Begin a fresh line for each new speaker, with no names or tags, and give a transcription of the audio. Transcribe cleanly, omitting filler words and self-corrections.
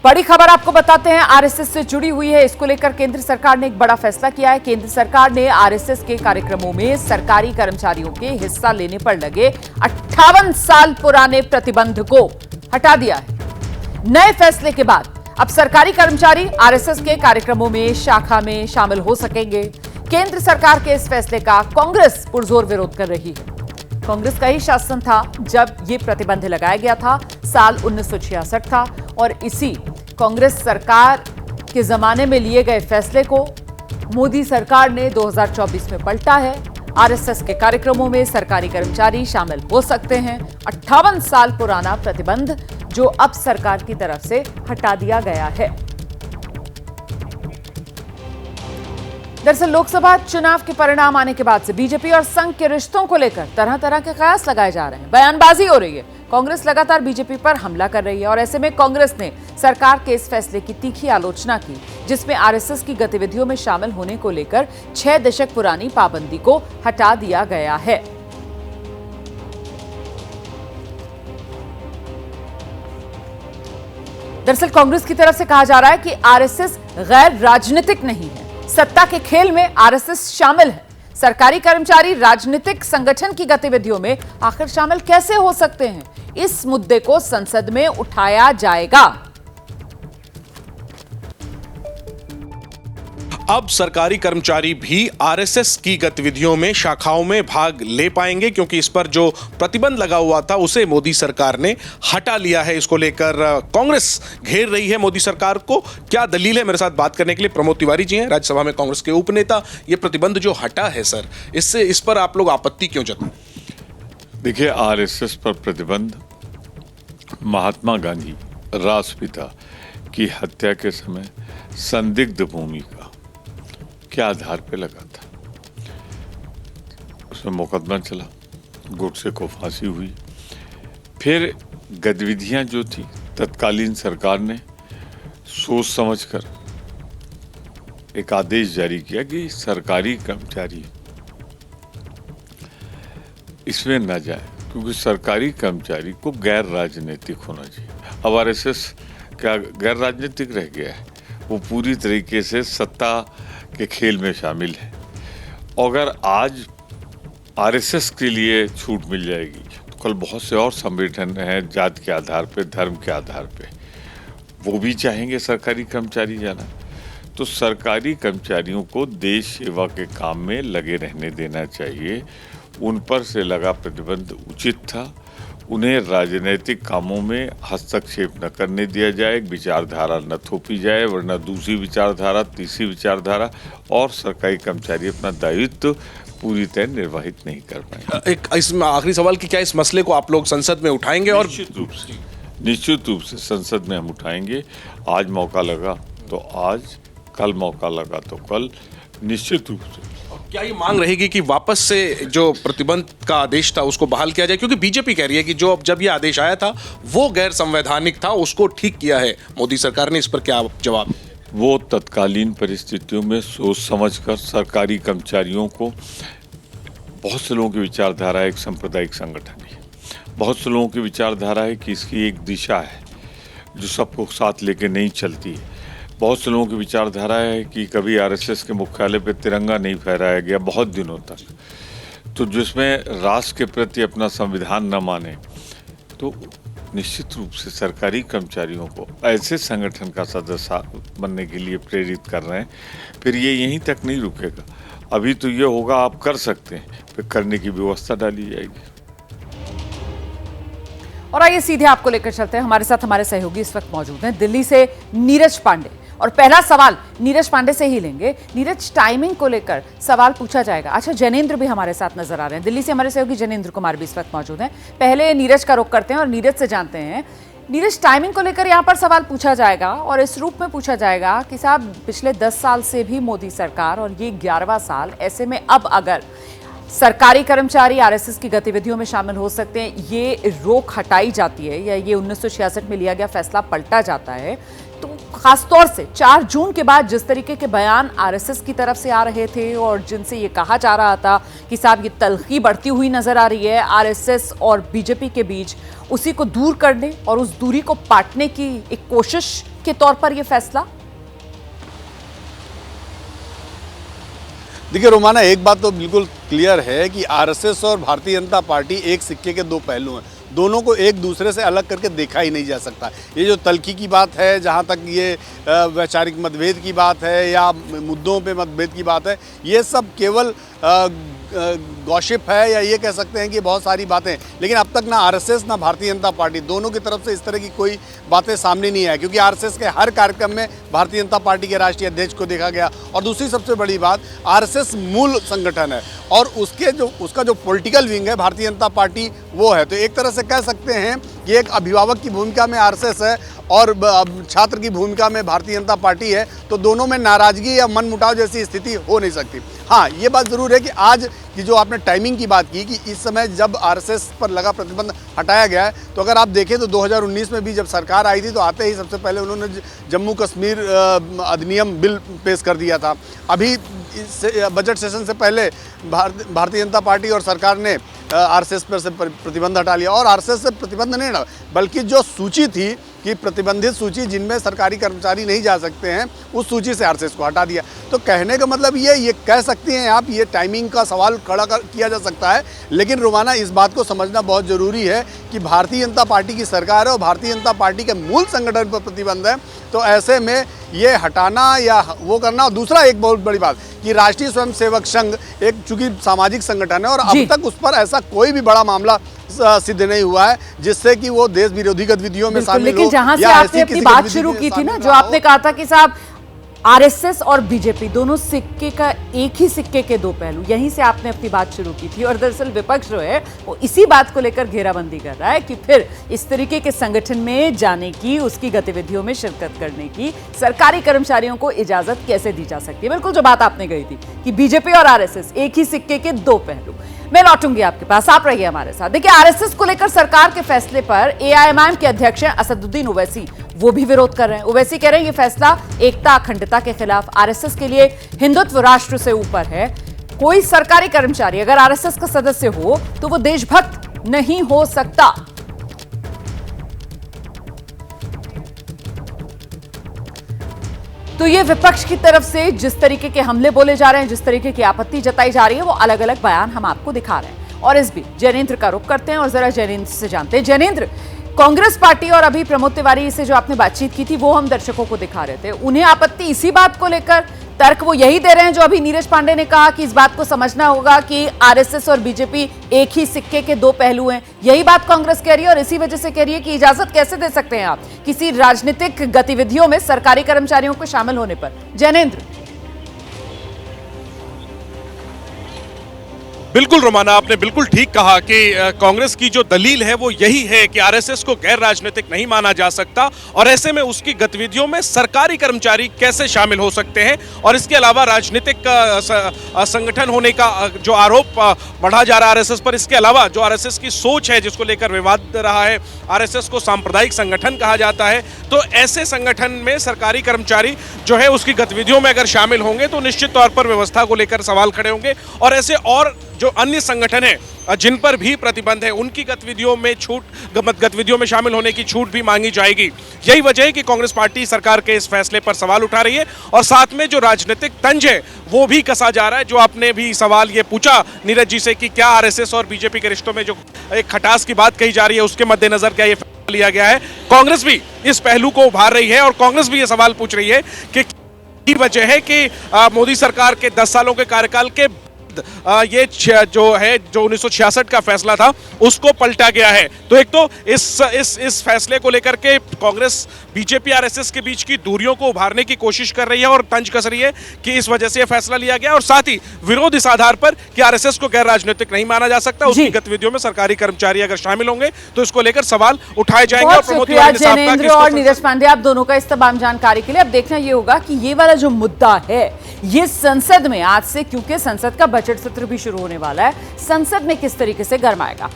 बड़ी खबर आपको बताते हैं, आरएसएस से जुड़ी हुई है। इसको लेकर केंद्र सरकार ने एक बड़ा फैसला किया है। केंद्र सरकार ने आरएसएस के कार्यक्रमों में सरकारी कर्मचारियों के हिस्सा लेने पर लगे 58 साल पुराने प्रतिबंध को हटा दिया है। नए फैसले के बाद अब सरकारी कर्मचारी आरएसएस के कार्यक्रमों में शाखा में शामिल हो सकेंगे। केंद्र सरकार के इस फैसले का कांग्रेस पुरजोर विरोध कर रही है। कांग्रेस का ही शासन था जब यह प्रतिबंध लगाया गया था। साल 1966 था और इसी कांग्रेस सरकार के जमाने में लिए गए फैसले को मोदी सरकार ने 2024 में पलटा है। आरएसएस के कार्यक्रमों में सरकारी कर्मचारी शामिल हो सकते हैं। 58 साल पुराना प्रतिबंध जो अब सरकार की तरफ से हटा दिया गया है। दरअसल लोकसभा चुनाव के परिणाम आने के बाद से बीजेपी और संघ के रिश्तों को लेकर तरह तरह के कयास लगाए जा रहे हैं, बयानबाजी हो रही है। कांग्रेस लगातार बीजेपी पर हमला कर रही है और ऐसे में कांग्रेस ने सरकार के इस फैसले की तीखी आलोचना की, जिसमें आरएसएस की गतिविधियों में शामिल होने को लेकर 6 दशक पुरानी पाबंदी को हटा दिया गया है। दरअसल कांग्रेस की तरफ से कहा जा रहा है कि आरएसएस गैर राजनीतिक नहीं है। सत्ता के खेल में आरएसएस शामिल है। सरकारी कर्मचारी राजनीतिक संगठन की गतिविधियों में आखिर शामिल कैसे हो सकते हैं? इस मुद्दे को संसद में उठाया जाएगा।
अब सरकारी कर्मचारी भी आरएसएस की गतिविधियों में शाखाओं में भाग ले पाएंगे, क्योंकि इस पर जो प्रतिबंध लगा हुआ था उसे मोदी सरकार ने हटा लिया है। इसको लेकर कांग्रेस घेर रही है मोदी सरकार को। क्या दलील है? मेरे साथ बात करने के लिए प्रमोद तिवारी जी हैं, राज्यसभा में कांग्रेस के उपनेता। ये प्रतिबंध जो हटा है सर, इससे इस पर आप लोग आपत्ति क्यों जताएं?
देखिए, आरएसएस पर प्रतिबंध महात्मा गांधी राष्ट्रपिता की हत्या के समय संदिग्ध भूमिका के आधार पे लगा था। उसमें मुकदमा चला, गोडसे को फांसी हुई। फिर गतिविधियां जो थी, तत्कालीन सरकार ने सोच समझकर एक आदेश जारी किया कि सरकारी कर्मचारी इसमें न जाए, क्योंकि सरकारी कर्मचारी को गैर राजनीतिक होना चाहिए। अब आरएसएस क्या गैर राजनीतिक रह गया है? वो पूरी तरीके से सत्ता के खेल में शामिल है। अगर आज आरएसएस के लिए छूट मिल जाएगी तो कल बहुत से और संगठन हैं, जात के आधार पे, धर्म के आधार पे, वो भी चाहेंगे सरकारी कर्मचारी जाना। तो सरकारी कर्मचारियों को देश सेवा के काम में लगे रहने देना चाहिए। उन पर से लगा प्रतिबंध उचित था। उन्हें राजनीतिक कामों में हस्तक्षेप न करने दिया जाए, एक विचारधारा न थोपी जाए, वरना दूसरी विचारधारा, तीसरी विचारधारा, और सरकारी कर्मचारी अपना दायित्व पूरी तरह निर्वाहित नहीं कर पाएंगे।
एक इसमें आखिरी सवाल कि क्या इस मसले को आप लोग संसद में उठाएंगे? और
निश्चित रूप से संसद में हम उठाएंगे। आज मौका लगा तो आज, कल मौका लगा तो कल, निश्चित रूप से।
क्या ये मांग रहेगी कि वापस से जो प्रतिबंध का आदेश था उसको बहाल किया जाए? क्योंकि बीजेपी कह रही है कि जब ये आदेश आया था वो गैर संवैधानिक था, उसको ठीक किया है मोदी सरकार ने। इस पर क्या जवाब?
वो तत्कालीन परिस्थितियों में सोच समझकर सरकारी कर्मचारियों को, बहुत से लोगों की विचारधारा एक सांप्रदायिक संगठन है, बहुत से लोगों की विचारधारा है कि इसकी एक दिशा है जो सबको साथ लेके नहीं चलती है। बहुत से लोगों की विचारधारा है कि कभी आरएसएस के मुख्यालय पे तिरंगा नहीं फहराया गया बहुत दिनों तक। तो जिसमें राष्ट्र के प्रति अपना संविधान न माने, तो निश्चित रूप से सरकारी कर्मचारियों को ऐसे संगठन का सदस्य बनने के लिए प्रेरित कर रहे हैं। फिर ये यहीं तक नहीं रुकेगा। अभी तो ये होगा आप कर सकते हैं, फिर करने की व्यवस्था डाली जाएगी।
और आइए सीधे आपको लेकर चलते हैं। हमारे साथ हमारे सहयोगी इस वक्त मौजूद हैं, दिल्ली से नीरज पांडे। और पहला सवाल नीरज पांडे से ही लेंगे। नीरज, टाइमिंग को लेकर सवाल पूछा जाएगा। अच्छा, जनेंद्र भी हमारे साथ नजर आ रहे हैं। दिल्ली से हमारे सहयोगी जनेंद्र कुमार भी इस वक्त मौजूद हैं। पहले नीरज का रुख करते हैं और नीरज से जानते हैं। नीरज, टाइमिंग को लेकर यहाँ पर सवाल पूछा जाएगा और इस रूप में पूछा जाएगा कि साहब, पिछले 10 साल से भी मोदी सरकार और ये 11वां साल, ऐसे में अब अगर सरकारी कर्मचारी आरएसएस की गतिविधियों में शामिल हो सकते हैं, ये रोक हटाई जाती है या ये 1966 में लिया गया फैसला पलटा जाता है, तो खासतौर से 4 जून के बाद जिस तरीके के बयान आरएसएस की तरफ से आ रहे थे और जिनसे ये कहा जा रहा था कि साहब ये तल्खी बढ़ती हुई नजर आ रही है आरएसएस और बीजेपी के बीच, उसी को दूर करने और उस दूरी को पाटने की एक कोशिश के तौर पर यह फैसला?
देखिए रोमाना, एक बात तो बिल्कुल क्लियर है कि आरएसएस और भारतीय जनता पार्टी एक सिक्के के दो पहलू हैं। दोनों को एक दूसरे से अलग करके देखा ही नहीं जा सकता। ये जो तल्खी की बात है, जहाँ तक ये वैचारिक मतभेद की बात है या मुद्दों पे मतभेद की बात है, ये सब केवल गॉसिप है, या ये कह सकते हैं कि बहुत सारी बातें। लेकिन अब तक ना आरएसएस ना भारतीय जनता पार्टी दोनों की तरफ से इस तरह की कोई बातें सामने नहीं आई, क्योंकि आरएसएस के हर कार्यक्रम में भारतीय जनता पार्टी के राष्ट्रीय अध्यक्ष को देखा गया। और दूसरी सबसे बड़ी बात, आरएसएस मूल संगठन है और उसका जो पॉलिटिकल विंग है भारतीय जनता पार्टी वो है। तो एक तरह से कह सकते हैं कि एक अभिभावक की भूमिका में आरएसएस है और छात्र की भूमिका में भारतीय जनता पार्टी है। तो दोनों में नाराजगी या मनमुटाव जैसी स्थिति हो नहीं सकती। हाँ, ये बात ज़रूर है कि आज की जो आपने टाइमिंग की बात की कि इस समय जब आरएसएस पर लगा प्रतिबंध हटाया गया है, तो अगर आप देखें तो 2019 में भी जब सरकार आई थी तो आते ही सबसे पहले उन्होंने जम्मू कश्मीर अधिनियम बिल पेश कर दिया था। अभी इस बजट सेशन से पहले भारतीय जनता पार्टी और सरकार ने आरएसएस पर से प्रतिबंध हटा लिया। और आरएसएस से प्रतिबंध नहीं हटा, बल्कि जो सूची थी कि प्रतिबंधित सूची जिनमें सरकारी कर्मचारी नहीं जा सकते हैं, उस सूची से आरएसएस को हटा दिया। तो कहने का मतलब ये कह सकती हैं आप, ये टाइमिंग का सवाल खड़ा किया जा सकता है। लेकिन रोमाना, इस बात को समझना बहुत ज़रूरी है कि भारतीय जनता पार्टी की सरकार है और भारतीय जनता पार्टी के मूल संगठन पर प्रतिबंध है। तो ऐसे में ये हटाना या वो करना। और दूसरा एक बहुत बड़ी बात कि राष्ट्रीय स्वयंसेवक संघ एक चूंकि सामाजिक संगठन है और अब तक उस पर ऐसा कोई भी बड़ा मामला सिद्ध नहीं हुआ है जिससे कि वो देश विरोधी गतिविधियों में शामिल हो।
लेकिन जहां से आपने अपनी बात शुरू की थी ना, जो आपने कहा था कि साहब आरएसएस और बीजेपी दोनों सिक्के का एक ही सिक्के के दो पहलू, यहीं से आपने अपनी बात शुरू की थी। और दरअसल विपक्ष जो है वो इसी बात को लेकर घेराबंदी कर रहा है कि फिर इस तरीके के संगठन में जाने की, उसकी गतिविधियों में शिरकत करने की सरकारी कर्मचारियों को इजाजत कैसे दी जा सकती है। बिल्कुल जो बात आपने कही थी कि बीजेपी और आरएसएस एक ही सिक्के के दो पहलू। मैं लौटूंगी आपके पास, आप रहिए हमारे साथ। देखिए, आरएसएस को लेकर सरकार के फैसले पर एआईएमआईएम के अध्यक्ष हैं असदुद्दीन ओवैसी, वो भी विरोध कर रहे हैं। ओवैसी कह रहे हैं ये फैसला एकता अखंडता के खिलाफ, आरएसएस के लिए हिंदुत्व राष्ट्र से ऊपर है। कोई सरकारी कर्मचारी अगर आरएसएस का सदस्य हो तो वो देशभक्त नहीं हो सकता। तो ये विपक्ष की तरफ से जिस तरीके के हमले बोले जा रहे हैं, जिस तरीके की आपत्ति जताई जा रही है, वो अलग अलग बयान हम आपको दिखा रहे हैं। और इस बीच जैनेंद्र का रुख करते हैं और जरा जैनेंद्र से जानते हैं। जैनेंद्र, कांग्रेस पार्टी और अभी प्रमोद तिवारी से जो आपने बातचीत की थी वो हम दर्शकों को दिखा रहे थे, उन्हें आपत्ति इसी बात को लेकर, तर्क वो यही दे रहे हैं जो अभी नीरज पांडे ने कहा कि इस बात को समझना होगा कि आरएसएस और बीजेपी एक ही सिक्के के दो पहलू हैं। यही बात कांग्रेस कह रही है और इसी वजह से कह रही है कि इजाजत कैसे दे सकते हैं आप किसी राजनीतिक गतिविधियों में सरकारी कर्मचारियों को शामिल होने पर। जैनेंद्र।
बिल्कुल रोमाना, आपने बिल्कुल ठीक कहा कि कांग्रेस की जो दलील है वो यही है कि आरएसएस को गैर राजनीतिक नहीं माना जा सकता और ऐसे में उसकी गतिविधियों में सरकारी कर्मचारी कैसे शामिल हो सकते हैं। और इसके अलावा राजनीतिक संगठन होने का जो आरोप बढ़ा जा रहा है आरएसएस पर, इसके अलावा जो आरएसएस की सोच है जिसको लेकर विवाद रहा है, आरएसएस को सांप्रदायिक संगठन कहा जाता है, तो ऐसे संगठन में सरकारी कर्मचारी जो है उसकी गतिविधियों में अगर शामिल होंगे तो निश्चित तौर पर व्यवस्था को लेकर सवाल खड़े होंगे। और ऐसे और जो अन्य संगठन हैं जिन पर भी प्रतिबंध है उनकी गतिविधियों में गतिविधियों में शामिल होने की छूट भी मांगी जाएगी। यही वजह है कि कांग्रेस पार्टी सरकार के इस फैसले पर सवाल उठा रही है और साथ में जो राजनीतिक तंज है वो भी कसा जा रहा है। जो आपने भी सवाल ये पूछा नीरज जी से कि क्या आरएसएस और बीजेपी के रिश्तों में जो एक खटास की बात कही जा रही है उसके मद्देनजर क्या ये फैसला लिया गया है, कांग्रेस भी इस पहलू को उभार रही है और कांग्रेस भी ये सवाल पूछ रही है कि वजह है कि मोदी सरकार के 10 सालों के कार्यकाल के ये जो है जो 1966 का फैसला था उसको पलटा गया है। तो एक तो इस फैसले को लेकर के कांग्रेस बीजेपी आरएसएस के बीच की दूरियों को उभारने की कोशिश कर रही है और तंज कस रही है कि इस वजह से यह फैसला लिया गया और साथ ही विरोध इस आधार पर कि आरएसएस को गैर राजनीतिक नहीं माना जा सकता, उसकी गतिविधियों में सरकारी कर्मचारी अगर शामिल होंगे तो इसको लेकर सवाल उठाए जाएंगे। और प्रमोद तिवारी
जैनेंद्र और नीरज पांडे, आप दोनों का इस तमाम जानकारी के लिए अब देखना ये होगा कि ये वाला जो मुद्दा है ये संसद में आज से, क्योंकि संसद का बजट सत्र भी शुरू होने वाला है, संसद में किस तरीके से गरमाएगा।